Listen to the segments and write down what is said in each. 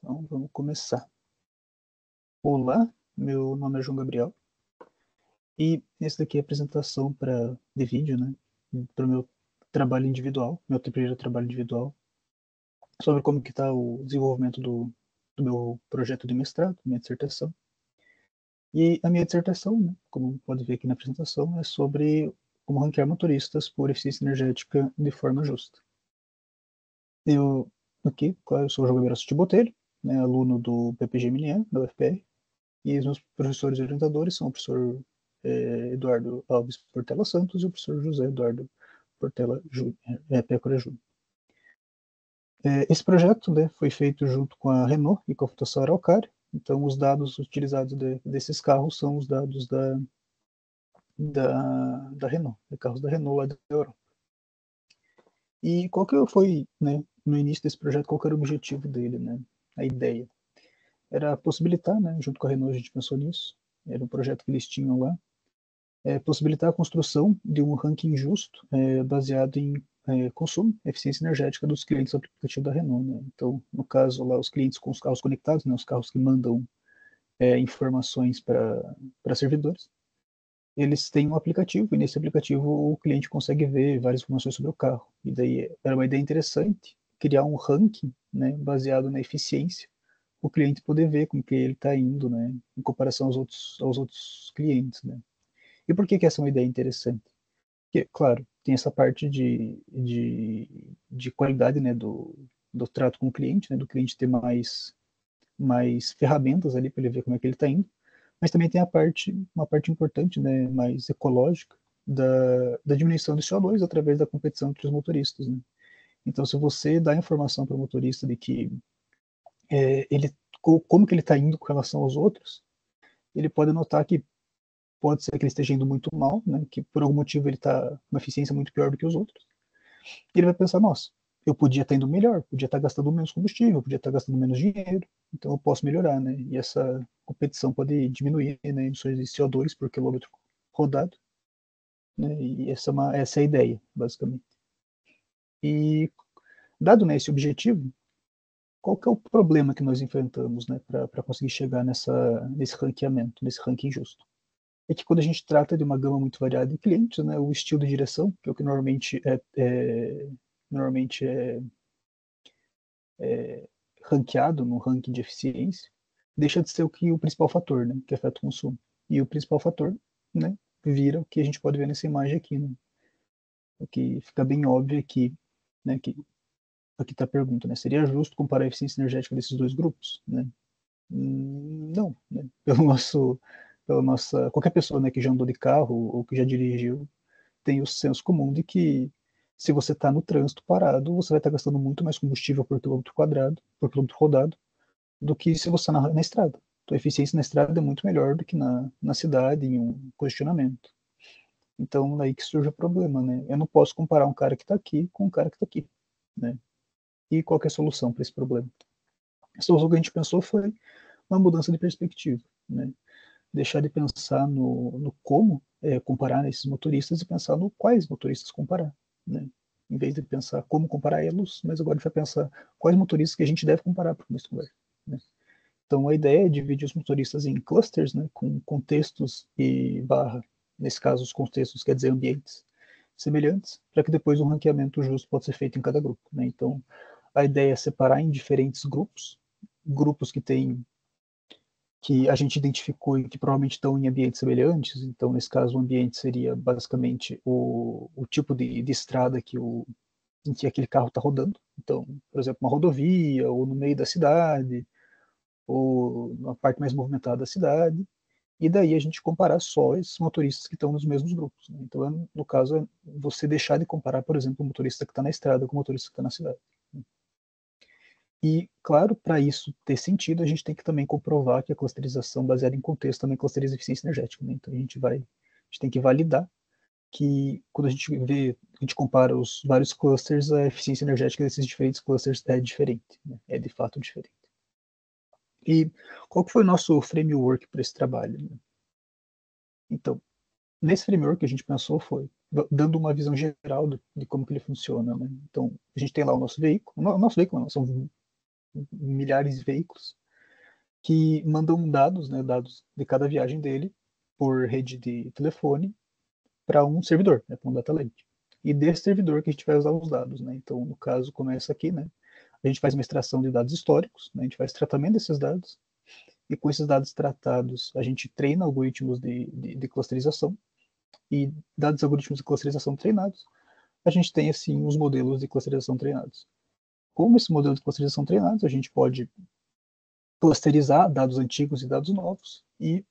Então, vamos começar. Olá, meu nome é João Gabriel e esse daqui é a apresentação de vídeo, né, para o meu trabalho individual, meu primeiro trabalho individual, sobre como que está o desenvolvimento do meu projeto de mestrado, minha dissertação. E a minha dissertação, né, como pode ver aqui na apresentação, é sobre como ranquear motoristas por eficiência energética de forma justa. Eu, aqui, claro, sou o João Gabriel Botelho, né, aluno do PPG-MNE, da UFPR. E os meus professores orientadores são o professor Eduardo Alves Portela Santos e o professor José Eduardo Portela Pécora Júnior. Esse projeto, né, foi feito junto com a Renault e com a Fundação Araucária. Então, os dados utilizados desses carros são os dados da Renault, de carros da Renault lá da Europa. E qual que foi, né, no início desse projeto, qual que era o objetivo dele, né, a ideia? Era possibilitar, né, junto com a Renault a gente pensou nisso, era um projeto que eles tinham lá, possibilitar a construção de um ranking justo baseado em consumo, eficiência energética dos clientes do aplicativo da Renault, né? Então, no caso lá, os clientes com os carros conectados, né, os carros que mandam informações para servidores, eles têm um aplicativo e nesse aplicativo o cliente consegue ver várias informações sobre o carro. E daí era uma ideia interessante criar um ranking, né, baseado na eficiência, o cliente poder ver como que ele está indo, né, em comparação aos outros clientes, né. E por que essa é uma ideia interessante? Porque, claro, tem essa parte de qualidade, né, do trato com o cliente, né, do cliente ter mais ferramentas ali para ele ver como é que ele está indo, mas também tem uma parte importante, né, mais ecológica, da diminuição de CO2 através da competição entre os motoristas, né? Então, se você dá informação para o motorista de que ele, como que ele está indo com relação aos outros, ele pode notar que pode ser que ele esteja indo muito mal, né, que por algum motivo ele está com uma eficiência muito pior do que os outros, e ele vai pensar, nossa, eu podia estar indo melhor, podia estar gastando menos combustível, podia estar gastando menos dinheiro, então eu posso melhorar, né, e essa competição pode diminuir, né, emissões de CO2 por quilômetro rodado, né, e essa é a ideia, basicamente. E dado, né, esse objetivo, qual que é o problema que nós enfrentamos, né, para conseguir chegar nesse ranqueamento, nesse ranking justo? É que quando a gente trata de uma gama muito variada de clientes, né, o estilo de direção, que é o que normalmente é ranqueado no ranking de eficiência, deixa de ser o principal fator, né, que afeta o consumo. E o principal fator, né, vira o que a gente pode ver nessa imagem aqui, né, o que fica bem óbvio aqui, né, que aqui está a pergunta, né, seria justo comparar a eficiência energética desses dois grupos, né? Não, né, pela nossa, qualquer pessoa, né, que já andou de carro ou que já dirigiu tem o senso comum de que se você está no trânsito parado, você vai estar gastando muito mais combustível por quilômetro quadrado, por quilômetro rodado, do que se você está na estrada. Então, a eficiência na estrada é muito melhor do que na cidade, em um congestionamento. Então, aí que surge o problema, né? Eu não posso comparar um cara que está aqui com um cara que está aqui, né? E qual que é a solução para esse problema? A solução que a gente pensou foi uma mudança de perspectiva, né? Deixar de pensar no como comparar esses motoristas e pensar no quais motoristas comparar, né? Em vez de pensar como comparar eles, mas agora a gente vai pensar quais motoristas que a gente deve comparar para começo de conversa, né? Então a ideia é dividir os motoristas em clusters, né, com contextos e barra, nesse caso os contextos quer dizer ambientes semelhantes, para que depois um ranqueamento justo possa ser feito em cada grupo, né? Então a ideia é separar em diferentes grupos que a gente identificou e que provavelmente estão em ambientes semelhantes. Então, nesse caso, o ambiente seria basicamente o tipo de estrada em que aquele carro está rodando. Então, por exemplo, uma rodovia, ou no meio da cidade, ou na parte mais movimentada da cidade. E daí a gente comparar só esses motoristas que estão nos mesmos grupos, né? Então, no caso, é você deixar de comparar, por exemplo, o motorista que está na estrada com o motorista que está na cidade. E, claro, para isso ter sentido, a gente tem que também comprovar que a clusterização baseada em contexto também clusteriza eficiência energética, né? Então a gente tem que validar que quando a gente compara os vários clusters, a eficiência energética desses diferentes clusters é diferente, né? É de fato diferente. E qual que foi o nosso framework para esse trabalho, né? Então, nesse framework que a gente pensou foi dando uma visão geral de como que ele funciona, né? Então, a gente tem lá o nosso veículo não, são milhares de veículos, que mandam dados, né, dados de cada viagem dele, por rede de telefone, para um servidor, né, para um data lake. E desse servidor que a gente vai usar os dados, né? Então, no caso, começa aqui, né? A gente faz uma extração de dados históricos, né? A gente faz tratamento desses dados, e com esses dados tratados, a gente treina algoritmos de clusterização, e dados algoritmos de clusterização treinados, a gente tem, assim, os modelos de clusterização treinados. Como esse modelo de clusterização treinados, a gente pode clusterizar dados antigos e dados novos, e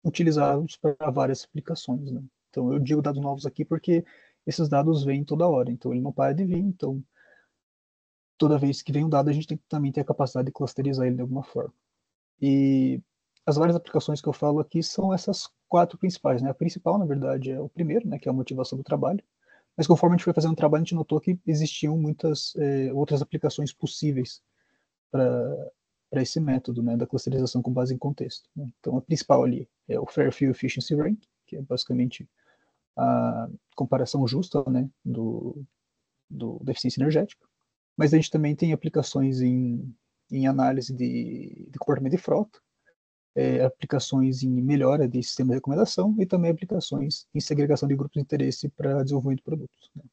utilizá-los para várias aplicações, né? Então, eu digo dados novos aqui porque esses dados vêm toda hora, então ele não para de vir, então toda vez que vem um dado a gente tem que também ter a capacidade de clusterizar ele de alguma forma. E as várias aplicações que eu falo aqui são essas quatro principais, né? A principal, na verdade, é o primeiro, né, que é a motivação do trabalho, mas conforme a gente foi fazendo o trabalho, a gente notou que existiam muitas outras aplicações possíveis para esse método, né, da clusterização com base em contexto, né? Então, a principal ali é o Fairfield Efficiency Rank, que é basicamente a comparação justa, né, da eficiência energética. Mas a gente também tem aplicações em análise de comportamento de frota, aplicações em melhora de sistema de recomendação e também aplicações em segregação de grupos de interesse para desenvolvimento de produtos, né?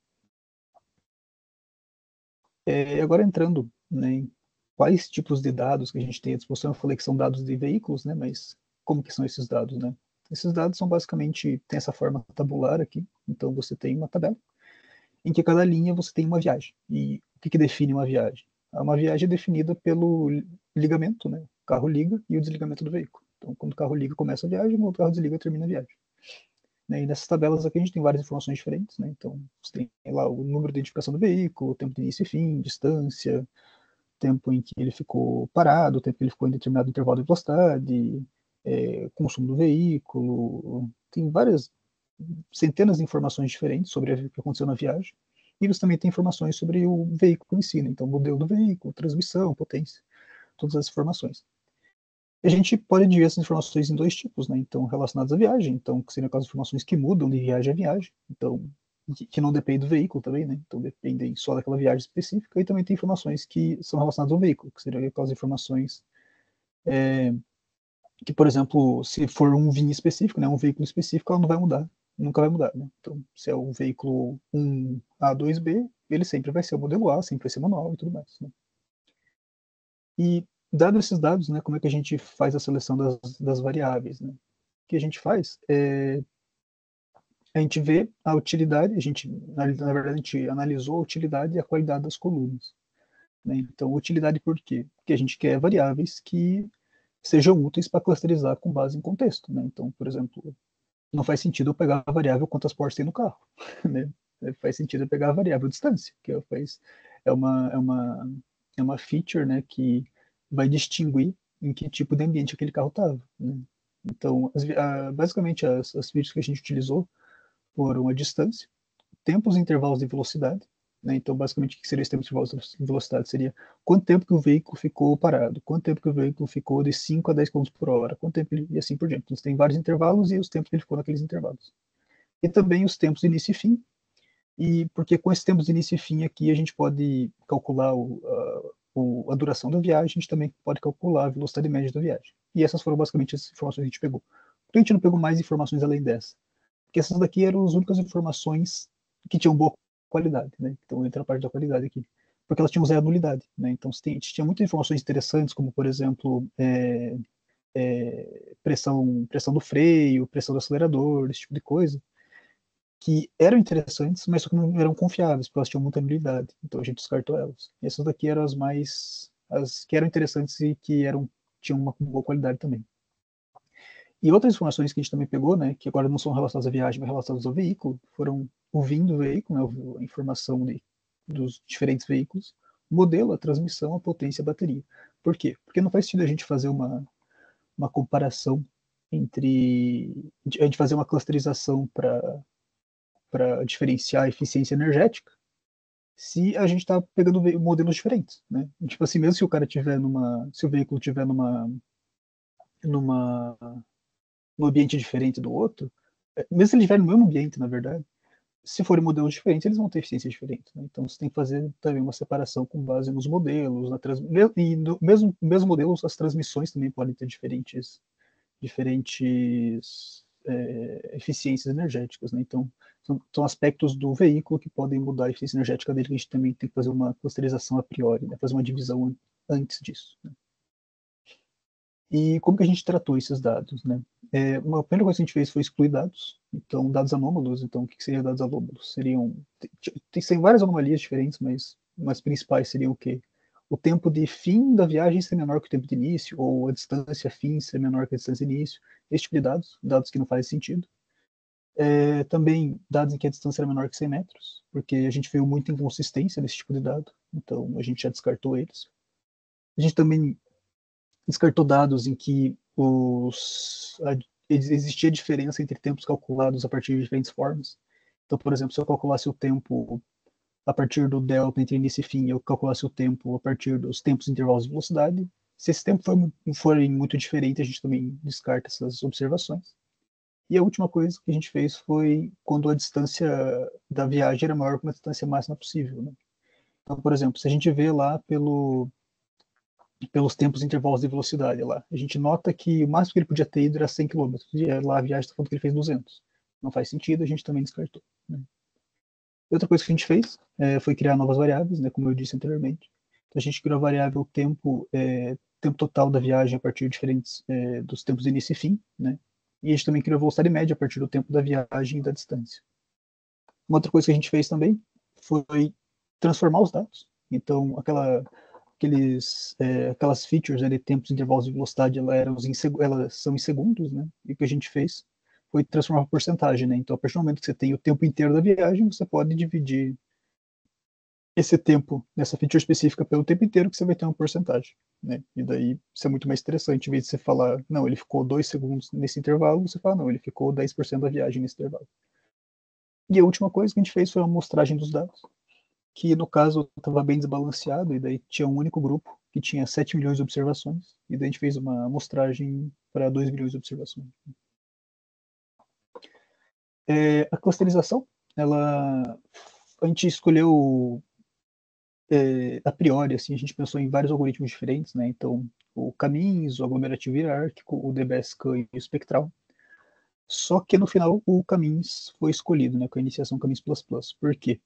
Agora entrando, né, em quais tipos de dados que a gente tem à disposição, eu falei que são dados de veículos, né, mas como que são esses dados, né? Esses dados são basicamente, tem essa forma tabular aqui, então você tem uma tabela, em que cada linha você tem uma viagem. E o que define uma viagem? Uma viagem é definida pelo ligamento, né? O carro liga e o desligamento do veículo. Então, quando o carro liga, começa a viagem, quando o carro desliga, termina a viagem. Né? E nessas tabelas aqui a gente tem várias informações diferentes, né? Então, você tem lá o número de identificação do veículo, o tempo de início e fim, distância, tempo em que ele ficou parado, o tempo que ele ficou em determinado intervalo de velocidade, consumo do veículo, tem várias centenas de informações diferentes sobre o que aconteceu na viagem. E você também tem informações sobre o veículo em si, né? Então, modelo do veículo, transmissão, potência, todas as informações. E a gente pode dividir essas informações em dois tipos, né? Então, relacionadas à viagem, então, que seriam aquelas informações que mudam de viagem a viagem, então, que não dependem do veículo também, né? Então, dependem só daquela viagem específica, e também tem informações que são relacionadas ao veículo, que seriam aquelas informações que, por exemplo, se for um vinho específico, né, um veículo específico, ela não vai mudar, nunca vai mudar, né? Então, se é o veículo 1A, 2B, ele sempre vai ser o modelo A, sempre vai ser manual e tudo mais, né? E, dado esses dados, né, como é que a gente faz a seleção das variáveis, né? O que a gente faz é a gente vê a utilidade, na verdade, a gente analisou a utilidade e a qualidade das colunas, né? Então, utilidade por quê? Porque a gente quer variáveis que sejam úteis para clusterizar com base em contexto, né? Então, por exemplo, não faz sentido eu pegar a variável quantas portas tem no carro, né? Faz sentido eu pegar a variável distância, que é uma, é uma, é uma feature, né, que vai distinguir em que tipo de ambiente aquele carro estava, né? Então, basicamente, as features que a gente utilizou foram a distância, tempos e intervalos de velocidade, né? Então, basicamente, o que seria esse tempo de intervalos de velocidade? Seria quanto tempo que o veículo ficou parado, quanto tempo que o veículo ficou de 5 a 10 km por hora, quanto tempo ele, e assim por diante. Então, você tem vários intervalos e os tempos que ele ficou naqueles intervalos. E também os tempos de início e fim, e porque com esses tempos de início e fim aqui a gente pode calcular a duração da viagem, a gente também pode calcular a velocidade média da viagem. E essas foram basicamente as informações que a gente pegou. Por que a gente não pegou mais informações além dessa? Porque essas daqui eram as únicas informações que tinham boa qualidade, né? Então entra a parte da qualidade aqui. Porque elas tinham zero nulidade, né? Então tinha muitas informações interessantes, como por exemplo, pressão do freio, pressão do acelerador, esse tipo de coisa, que eram interessantes, mas só que não eram confiáveis, porque elas tinham muita nulidade. Então a gente descartou elas. E essas daqui eram as que eram interessantes e que tinham uma boa qualidade também. E outras informações que a gente também pegou, né, que agora não são relacionadas à viagem, mas relacionadas ao veículo, foram o VIN do veículo, né, a informação dos diferentes veículos, o modelo, a transmissão, a potência e a bateria. Por quê? Porque não faz sentido a gente fazer uma comparação a gente fazer uma clusterização para diferenciar a eficiência energética, se a gente está pegando modelos diferentes, né? Tipo assim, mesmo se o cara tiver se o veículo tiver numa num ambiente diferente do outro, mesmo se ele estiver no mesmo ambiente, na verdade, se forem modelos diferentes, eles vão ter eficiências diferentes. Né? Então, você tem que fazer também uma separação com base nos modelos, e no mesmo modelo, as transmissões também podem ter diferentes eficiências energéticas. Né? Então, são aspectos do veículo que podem mudar a eficiência energética dele, que a gente também tem que fazer uma clusterização a priori, né? Fazer uma divisão antes disso. Né? E como que a gente tratou esses dados, né? Uma primeira coisa que a gente fez foi excluir dados, então dados anômalos. Então, o que seriam dados anômalos? Tem várias anomalias diferentes, mas as principais seriam o quê? O tempo de fim da viagem ser menor que o tempo de início, ou a distância fim ser menor que a distância de início, esse tipo de dados que não fazem sentido. Também dados em que a distância era menor que 100 metros, porque a gente viu muita inconsistência nesse tipo de dado, então a gente já descartou eles. A gente também descartou dados em que existia diferença entre tempos calculados a partir de diferentes formas. Então, por exemplo, se eu calculasse o tempo a partir do delta entre início e fim, eu calculasse o tempo a partir dos tempos intervalos de velocidade. Se esse tempo forem muito diferente, a gente também descarta essas observações. E a última coisa que a gente fez foi quando a distância da viagem era maior que uma distância máxima possível. Né? Então, por exemplo, se a gente vê lá pelos tempos intervalos de velocidade lá. A gente nota que o máximo que ele podia ter ido era 100 km, e lá a viagem está falando que ele fez 200. Não faz sentido, a gente também descartou. Né? Outra coisa que a gente fez foi criar novas variáveis, né, como eu disse anteriormente. Então, a gente criou a variável tempo total da viagem a partir de diferentes dos tempos de início e fim, né? E a gente também criou a velocidade média a partir do tempo da viagem e da distância. Uma outra coisa que a gente fez também foi transformar os dados. Então, aquelas features de tempos, intervalos de velocidade, elas são em segundos, né? E o que a gente fez foi transformar por porcentagem, né? Então, a partir do momento que você tem o tempo inteiro da viagem, você pode dividir esse tempo nessa feature específica pelo tempo inteiro, que você vai ter uma porcentagem, né? E daí isso é muito mais interessante, em vez de você falar, não, ele ficou 2 segundos nesse intervalo, você fala, não, ele ficou 10% da viagem nesse intervalo. E a última coisa que a gente fez foi a amostragem dos dados, que no caso estava bem desbalanceado, e daí tinha um único grupo que tinha 7 milhões de observações, e daí a gente fez uma amostragem para 2 milhões de observações. A clusterização, a gente escolheu a priori, assim, a gente pensou em vários algoritmos diferentes, né? Então, o Camis, o aglomerativo hierárquico, o DBSCAN e o espectral. Só que no final o Camis foi escolhido, né, com a iniciação Camis++. Por quê?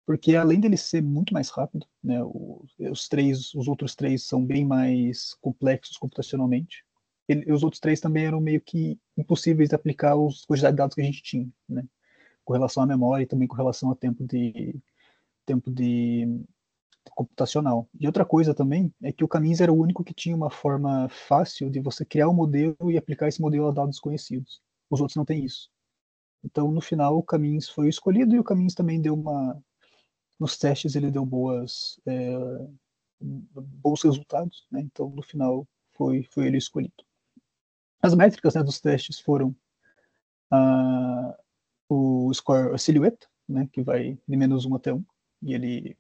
Porque além dele ser muito mais rápido, né, os outros três são bem mais complexos computacionalmente. Os outros três também eram meio que impossíveis de aplicar os quantidade de dados que a gente tinha, né, com relação à memória e também com relação ao tempo de computacional. E outra coisa também é que o Camis era o único que tinha uma forma fácil de você criar um modelo e aplicar esse modelo a dados desconhecidos. Os outros não têm isso. Então, no final, o Camis foi escolhido e o Camis também deu nos testes ele deu bons resultados, né? Então, no final, foi ele escolhido. As métricas, né, dos testes foram o score, a silhueta, né, que vai de -1 até 1, e ele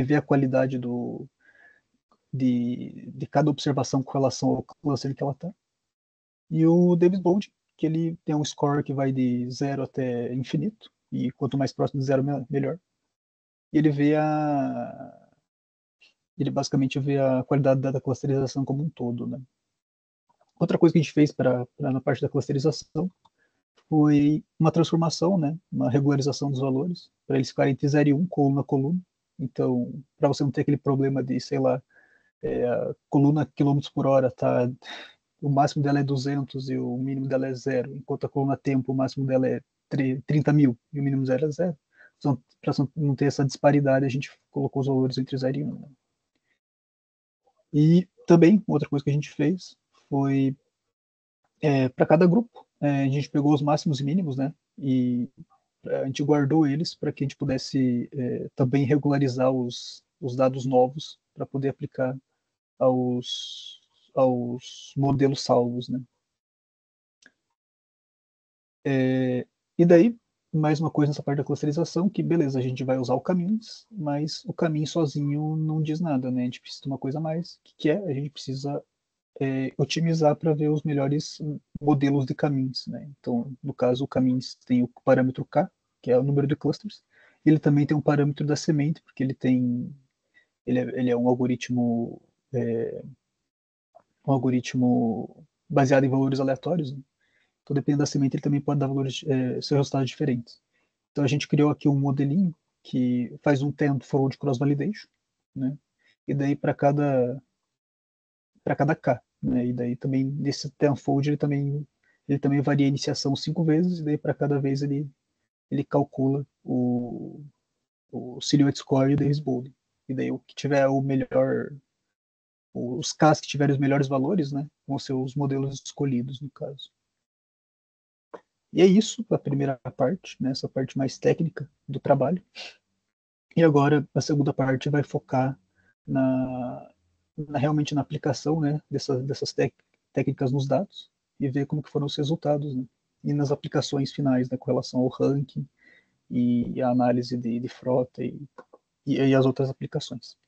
vê a qualidade de cada observação com relação ao cluster que ela está. E o Davis Bode, que ele tem um score que vai de 0 até infinito, e quanto mais próximo de 0, melhor. E ele basicamente vê a qualidade da clusterização como um todo, né? Outra coisa que a gente fez na parte da clusterização foi uma transformação, né, uma regularização dos valores, para eles ficarem entre 0 e 1, coluna a coluna. Então, para você não ter aquele problema de, sei lá, a coluna quilômetros por hora o máximo dela é 200 e o mínimo dela é 0, enquanto a coluna tempo, o máximo dela é 30 mil e o mínimo dela é 0. Então, para não ter essa disparidade, a gente colocou os valores entre 0 e 1. Né? E também, outra coisa que a gente fez foi, para cada grupo, a gente pegou os máximos e mínimos, né? E a gente guardou eles para que a gente pudesse também regularizar os dados novos para poder aplicar aos modelos salvos, né? E daí, mais uma coisa nessa parte da clusterização, que beleza, a gente vai usar o caminhos, mas o caminho sozinho não diz nada, né? A gente precisa de uma coisa a mais, que é a gente precisa otimizar para ver os melhores modelos de caminhos, né? Então, no caso, o caminhos tem o parâmetro K, que é o número de clusters. Ele também tem um parâmetro da semente, porque ele é um algoritmo baseado em valores aleatórios, né? Então, dependendo da semente, ele também pode dar valores, seus resultados diferentes. Então, a gente criou aqui um modelinho que faz um tenfold cross validation, né? E daí para cada K, né? E daí também nesse tenfold ele também varia a iniciação 5 vezes, e daí para cada vez ele calcula o silhouette score e o Davis Bowling. E daí o que tiver o melhor, os Ks que tiverem os melhores valores, né, vão ser os modelos escolhidos no caso. E é isso a primeira parte, né, essa parte mais técnica do trabalho. E agora a segunda parte vai focar realmente na aplicação, né, dessas técnicas nos dados e ver como que foram os resultados, né, e nas aplicações finais, né, com relação ao ranking e a análise de frota e as outras aplicações.